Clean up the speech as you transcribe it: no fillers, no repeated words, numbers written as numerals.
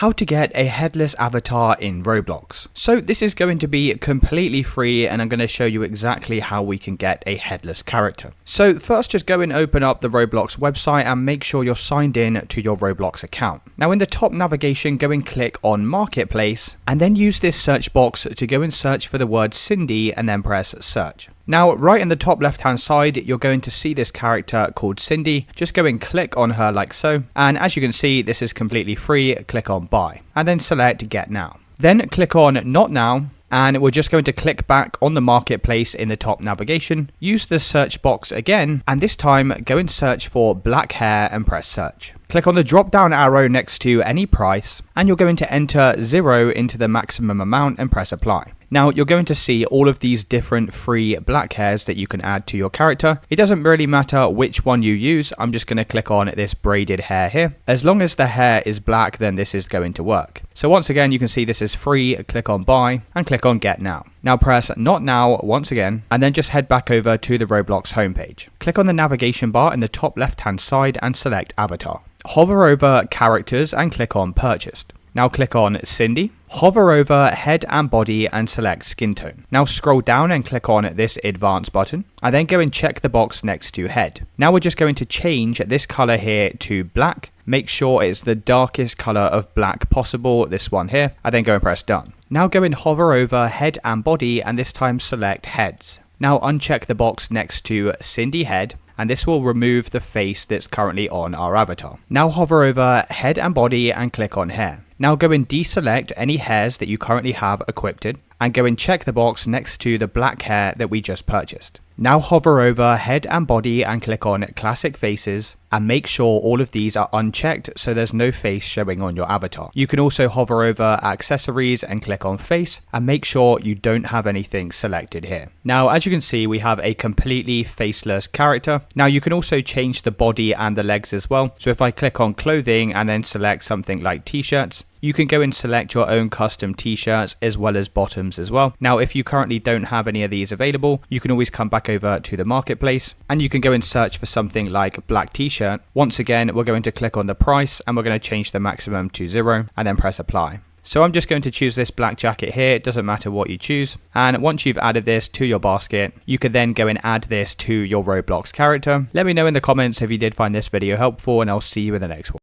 how to get a headless avatar in Roblox. So this is going to be completely free and I'm going to show you exactly how we can get a headless character. So first just go and open up the Roblox website and make sure you're signed in to your Roblox account. Now in the top navigation, go and click on Marketplace and then use this search box to go and search for the word Cindy and then press search. Now, right in the top left-hand side, you're going to see this character called Cindy. Just go and click on her like so. And as you can see, this is completely free. Click on Buy and then select Get Now. Then click on Not Now. And we're just going to click back on the marketplace in the top navigation. Use the search box again. And this time, go and search for black hair and press search. Click on the drop down arrow next to any price. And you're going to enter 0 into the maximum amount and press apply. Now you're going to see all of these different free black hairs that you can add to your character. It doesn't really matter which one you use. I'm just going to click on this braided hair here. As long as the hair is black, then this is going to work. So once again, you can see this is free. Click on buy and click on get now. Now press not now once again and then just head back over to the Roblox homepage. Click on the navigation bar in the top left hand side and select avatar. Hover over characters and click on purchased. Now click on Cindy, hover over head and body and select skin tone. Now scroll down and click on this advanced button and then go and check the box next to head. Now we're just going to change this color here to black. Make sure it's the darkest color of black possible, this one here, and then go and press done. Now go and hover over head and body and this time select heads. Now uncheck the box next to Cindy head. And this will remove the face that's currently on our avatar. Now hover over head and body and click on hair. Now go and deselect any hairs that you currently have equipped and go and check the box next to the black hair that we just purchased. Now hover over head and body and click on classic faces and make sure all of these are unchecked so there's no face showing on your avatar. You can also hover over accessories and click on face and make sure you don't have anything selected here. Now as you can see, we have a completely faceless character. Now you can also change the body and the legs as well. So if I click on clothing and then select something like t-shirts, you can go and select your own custom t-shirts as well as bottoms as well. Now, if you currently don't have any of these available, you can always come back over to the marketplace and you can go and search for something like black t-shirt. Once again, we're going to click on the price and we're going to change the maximum to 0 and then press apply. So I'm just going to choose this black jacket here. It doesn't matter what you choose. And once you've added this to your basket, you can then go and add this to your Roblox character. Let me know in the comments if you did find this video helpful and I'll see you in the next one.